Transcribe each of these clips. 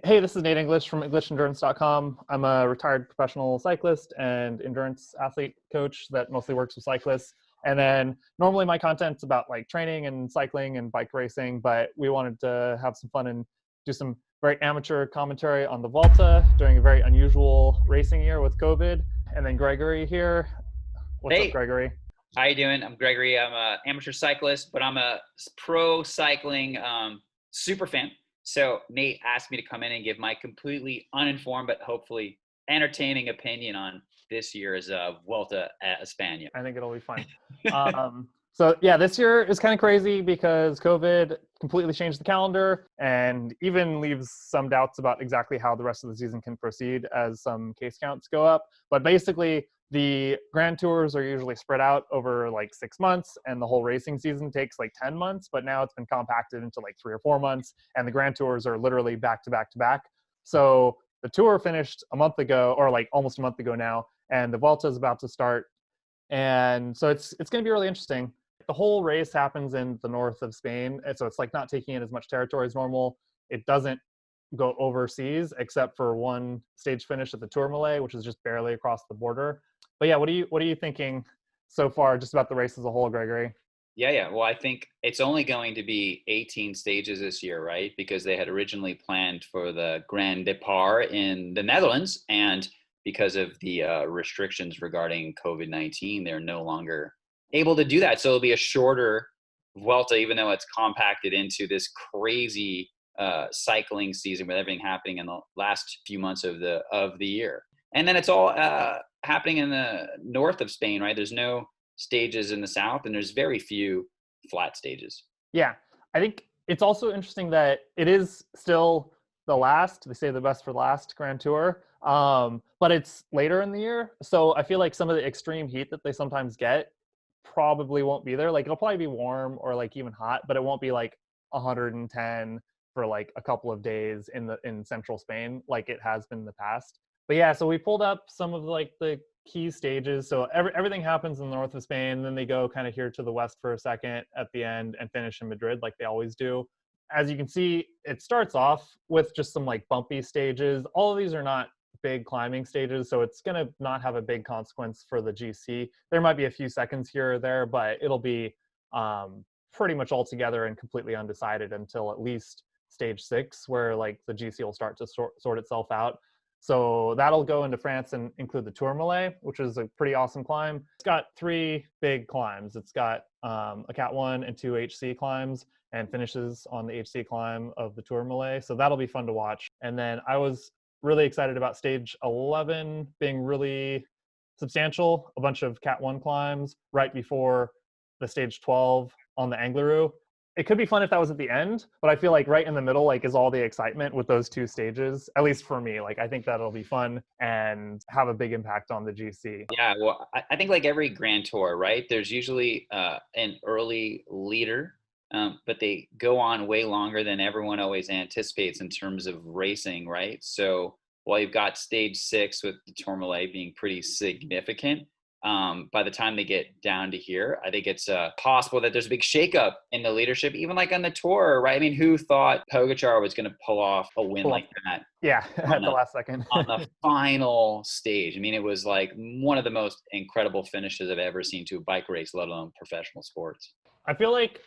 Hey, this is Nate English from EnglishEndurance.com. I'm a retired professional cyclist and endurance athlete coach that mostly works with cyclists. And then normally my content's about like training and cycling and bike racing, but we wanted to have some fun and do some very amateur commentary on the Vuelta during a very unusual racing year with COVID. And then Gregory here. What's up, Hey, Gregory? how you doing? I'm Gregory. I'm an amateur cyclist, but I'm a pro cycling super fan. So Nate asked me to come in and give my completely uninformed but hopefully entertaining opinion on this year's Vuelta at Espana. I think it'll be fun. So yeah, this year is kind of crazy because COVID completely changed the calendar and even leaves some doubts about exactly how the rest of the season can proceed as some case counts go up. But basically, the Grand Tours are usually spread out over like 6 months, and the whole racing season takes like 10 months. But now it's been compacted into like 3 or 4 months, and the Grand Tours are literally back to back to back. So the tour finished a month ago, or like almost a month ago now, and the Vuelta is about to start. And so it's going to be really interesting. The whole race happens in the north of Spain, and so it's like not taking in as much territory as normal. It doesn't go overseas except for one stage finish at the Tourmalet, which is just barely across the border. But yeah, what are you thinking so far just about the race as a whole, Gregory? Yeah. Well, I think it's only going to be 18 stages this year, right? Because they had originally planned for the Grand Depart in the Netherlands, and because of the restrictions regarding COVID-19, they're no longer able to do that. So it'll be a shorter Vuelta, even though it's compacted into this crazy cycling season with everything happening in the last few months of the year. And then it's all happening in the north of Spain, right? There's no stages in the south, and there's very few flat stages. Yeah, I think it's also interesting that it is still the last, they say the best for last Grand Tour, but it's later in the year. So I feel like some of the extreme heat that they sometimes get probably won't be there. Like it'll probably be warm or like even hot, but it won't be like 110 for like a couple of days in central Spain like it has been in the past. But yeah, so we pulled up some of like the key stages. So everything happens in the north of Spain. Then they go kind of here to the west for a second at the end and finish in Madrid like they always do. As you can see, it starts off with just some like bumpy stages. All of these are not big climbing stages, so it's going to not have a big consequence for the GC. There might be a few seconds here or there, but it'll be pretty much all together and completely undecided until at least stage 6, where like the GC will start to sort itself out. So that'll go into France and include the Tourmalet, which is a pretty awesome climb. It's got 3 big climbs. It's got a Cat 1 and 2 HC climbs, and finishes on the HC climb of the Tourmalet. So that'll be fun to watch. And then I was really excited about stage 11 being really substantial, a bunch of Cat 1 climbs right before the stage 12 on the Angliru. It could be fun if that was at the end, but I feel like right in the middle like is all the excitement with those 2 stages, at least for me. Like I think that'll be fun and have a big impact on the GC. Yeah, well, I think like every Grand Tour, right? There's usually an early leader, but they go on way longer than everyone always anticipates in terms of racing, right? So while you've got stage 6 with the Tourmalet being pretty significant, by the time they get down to here, I think it's possible that there's a big shakeup in the leadership, even like on the tour, right? I mean, who thought Pogacar was going to pull off a win Pull up. like that Yeah, on at the last second. the final stage? I mean, it was like one of the most incredible finishes I've ever seen to a bike race, let alone professional sports. I feel like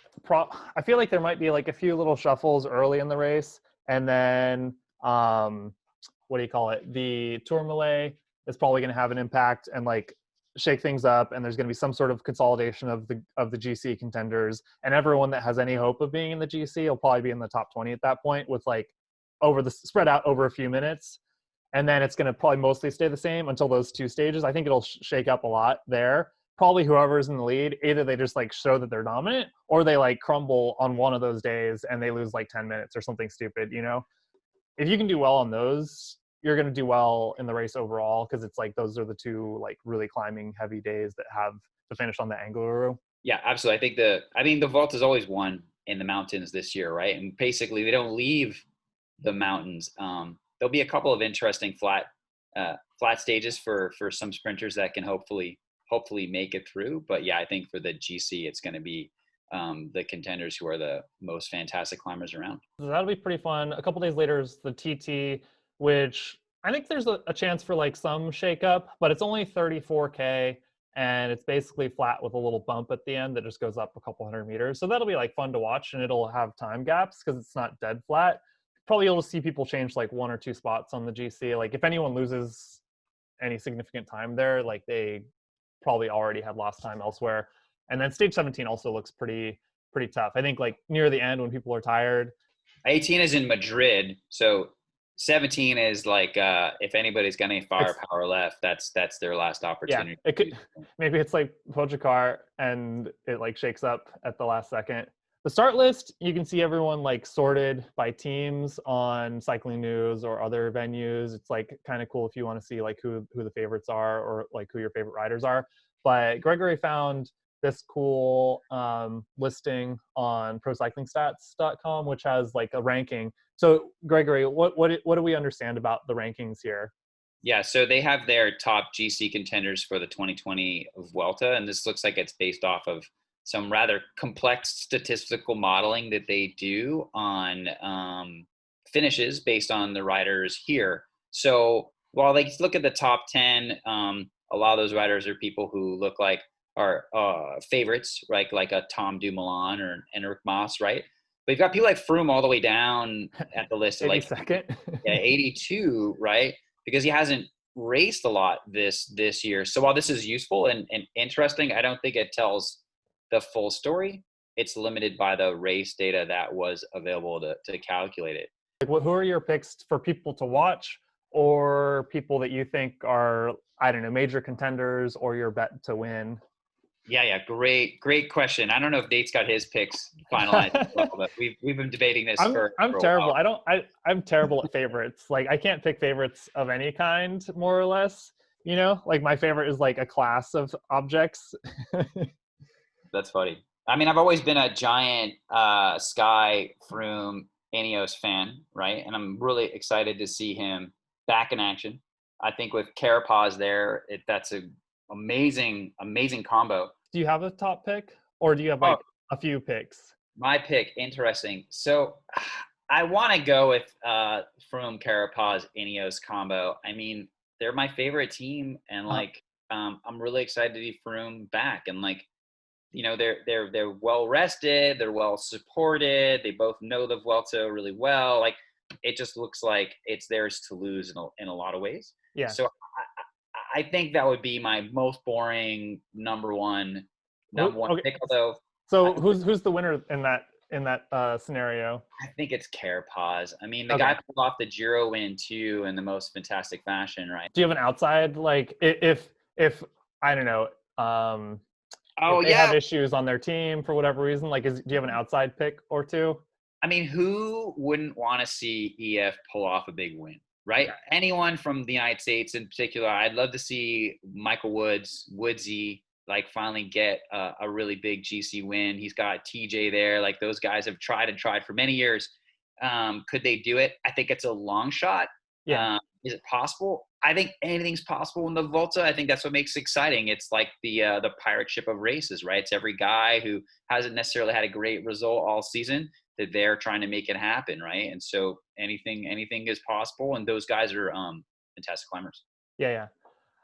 I feel like there might be like a few little shuffles early in the race, and then what do you call it? The Tourmalet is probably going to have an impact and like shake things up, and there's going to be some sort of consolidation of the GC contenders, and everyone that has any hope of being in the GC will probably be in the top 20 at that point, with like over the spread out over a few minutes. And then it's going to probably mostly stay the same until those 2 stages. I think it'll shake up a lot there. Probably whoever's in the lead, either they just like show that they're dominant, or they like crumble on one of those days and they lose like 10 minutes or something stupid, you know? If you can do well on those, you're going to do well in the race overall, because it's like those are the 2 like really climbing heavy days that have to finish on the Angliru. Yeah, absolutely. I think the vault is always won in the mountains this year, right? And basically, they don't leave the mountains. There'll be a couple of interesting flat stages for some sprinters that can hopefully make it through. But yeah, I think for the GC, it's going to be the contenders who are the most fantastic climbers around. So that'll be pretty fun. A couple days later is the TT, which I think there's a chance for like some shakeup, but it's only 34K and it's basically flat with a little bump at the end that just goes up a couple 100 meters. So that'll be like fun to watch, and it'll have time gaps because it's not dead flat. Probably you'll see people change like 1 or 2 spots on the GC. Like if anyone loses any significant time there, like they probably already had lost time elsewhere. And then stage 17 also looks pretty tough. I think like near the end when people are tired. 18 is in Madrid, so 17 is like if anybody's got any firepower left, that's their last opportunity. Yeah, it could, maybe it's like Pogacar and it like shakes up at the last second. The start list, you can see everyone like sorted by teams on Cycling News or other venues. It's like kind of cool if you want to see like who the favorites are or like who your favorite riders are. But Gregory found this cool listing on procyclingstats.com, which has like a ranking. So Gregory, what do we understand about the rankings here? Yeah, so they have their top GC contenders for the 2020 Vuelta, and this looks like it's based off of some rather complex statistical modeling that they do on finishes based on the riders here. So while they look at the top 10, a lot of those riders are people who look like are favorites, right? Like a Tom Dumoulin or Enric Mas, right? But you've got people like Froome all the way down at the list of like 82, right? Because he hasn't raced a lot this year. So while this is useful and interesting, I don't think it tells the full story. It's limited by the race data that was available to calculate it. Like, who are your picks for people to watch, or people that you think are, I don't know, major contenders or your bet to win? Yeah, great question. I don't know if Nate's got his picks finalized as well, but we've been debating this for I'm a terrible. while. I'm terrible at favorites. Like I can't pick favorites of any kind, more or less. You know, like my favorite is like a class of objects. That's funny. I mean, I've always been a giant Sky Froome Ineos fan, right? And I'm really excited to see him back in action. I think with Carapaz there, that's an amazing combo. Do you have a top pick, or do you have like a few picks? My pick, interesting. So I want to go with Froome Carapaz Ineos combo. I mean, they're my favorite team, and like I'm really excited to see Froome back. And like, you know, they're well rested, they're well supported, they both know the Vuelta really well. Like, it just looks like it's theirs to lose in a lot of ways. Yeah. So I think that would be my most boring number one pick. Although, so who's the winner in that scenario? I think it's Carapaz. I mean, the guy pulled off the Giro win too in the most fantastic fashion, right? Do you have an outside, like if I don't know, if they have issues on their team for whatever reason, like do you have an outside pick or two? I mean, who wouldn't want to see EF pull off a big win, right? Anyone from the United States in particular. I'd love to see Michael Woodsy, like finally get a really big GC win. He's got TJ there. Like, those guys have tried for many years. Could they do it? I think it's a long shot. Yeah. Is it possible? I think anything's possible in the Volta. I think that's what makes it exciting. It's like the pirate ship of races, right? It's every guy who hasn't necessarily had a great result all season that they're trying to make it happen, right? And so anything is possible, and those guys are fantastic climbers. Yeah.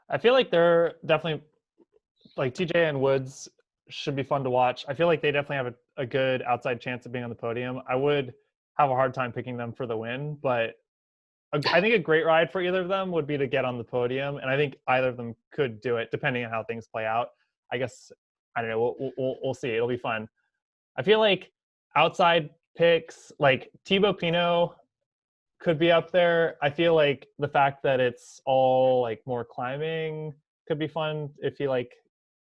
I feel like they're definitely, like, TJ and Woods should be fun to watch. I feel like they definitely have a good outside chance of being on the podium. I would have a hard time picking them for the win, but I think a great ride for either of them would be to get on the podium, and I think either of them could do it depending on how things play out. I guess, I don't know, we'll see. It'll be fun. I feel like outside picks, like Thibaut Pinot could be up there. I feel like the fact that it's all like more climbing could be fun if he like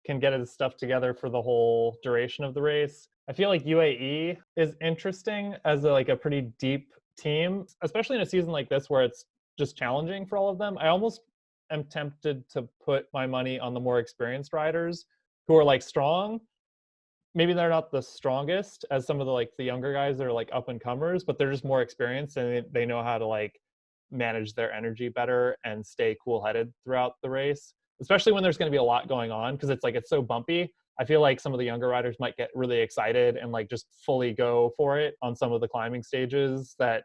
can get his stuff together for the whole duration of the race. I feel like UAE is interesting as a pretty deep team, especially in a season like this where it's just challenging for all of them. I almost am tempted to put my money on the more experienced riders who are like strong. Maybe they're not the strongest as some of the younger guys that are like up and comers, but they're just more experienced and they know how to like manage their energy better and stay cool headed throughout the race, especially when there's going to be a lot going on, because it's so bumpy. I feel like some of the younger riders might get really excited and like just fully go for it on some of the climbing stages that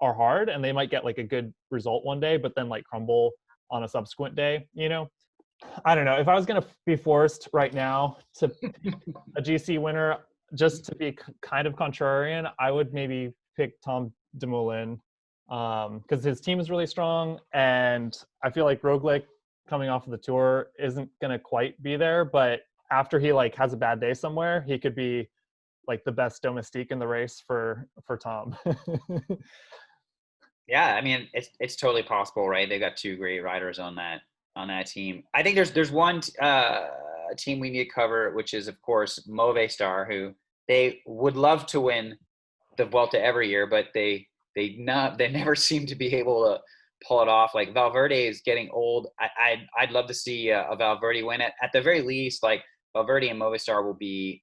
are hard, and they might get like a good result one day, but then like crumble on a subsequent day, you know? I don't know. If I was going to be forced right now to pick a GC winner, just to be kind of contrarian, I would maybe pick Tom Dumoulin, because his team is really strong, and I feel like Roglic coming off of the tour isn't going to quite be there, but after he like has a bad day somewhere, he could be like the best domestique in the race for Tom. Yeah, I mean it's totally possible, right? They've got two great riders on that team. I think there's one team we need to cover, which is of course Movistar, who they would love to win the Vuelta every year, but they never seem to be able to pull it off. Like Valverde is getting old. I'd love to see a Valverde win it. At the very least, like Valverde and Movistar will be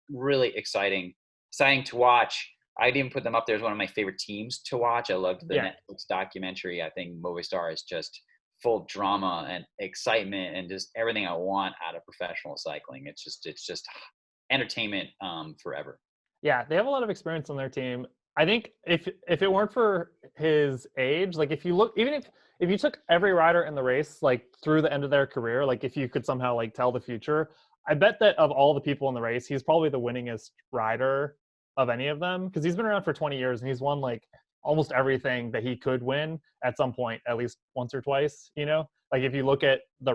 really exciting to watch. I'd even put them up there as one of my favorite teams to watch. I loved the Netflix documentary. I think Movistar is just full of drama and excitement and just everything I want out of professional cycling. It's just entertainment forever. Yeah, they have a lot of experience on their team. I think if it weren't for his age, like if you look, even if you took every rider in the race like through the end of their career, like if you could somehow like tell the future, I bet that of all the people in the race, he's probably the winningest rider of any of them, because he's been around for 20 years and he's won like almost everything that he could win at some point, at least once or twice, you know? Like if you look at the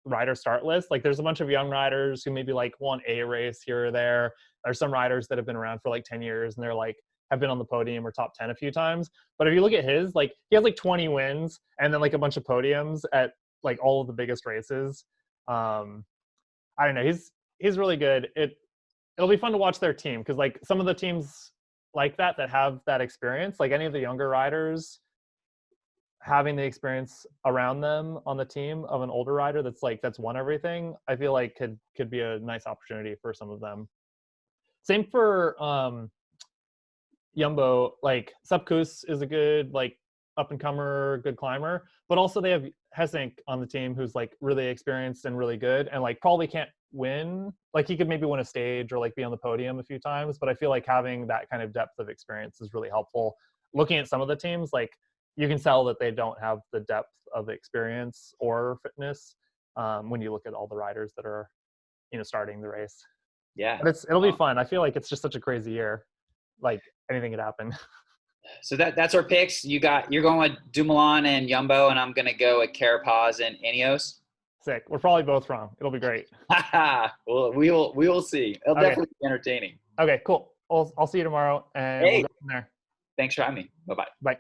rider start list, like there's a bunch of young riders who maybe like won a race here or there. There's some riders that have been around for like 10 years and they're like have been on the podium or top 10 a few times. But if you look at his, like he has like 20 wins and then like a bunch of podiums at like all of the biggest races. I don't know. He's really good. It'll be fun to watch their team, because like some of the teams like that have that experience, like any of the younger riders having the experience around them on the team of an older rider that's won everything, I feel like could be a nice opportunity for some of them. Same for Jumbo. Like Sepp Kuss is a good like up and comer, good climber, but also they have Hessink on the team who's like really experienced and really good, and like probably can't win. Like he could maybe win a stage or like be on the podium a few times, but I feel like having that kind of depth of experience is really helpful. Looking at some of the teams, like you can tell that they don't have the depth of experience or fitness when you look at all the riders that are, starting the race. Yeah, but it'll be fun. I feel like it's just such a crazy year. Like anything could happen. So that's our picks. You're going with Dumoulin and Jumbo, and I'm gonna go with Carapaz and Ineos. Sick. We're probably both wrong. It'll be great. Well, we will see. It'll definitely be entertaining. Okay, cool. I'll see you tomorrow, and we'll go from there. Thanks for having me. Bye-bye. Bye.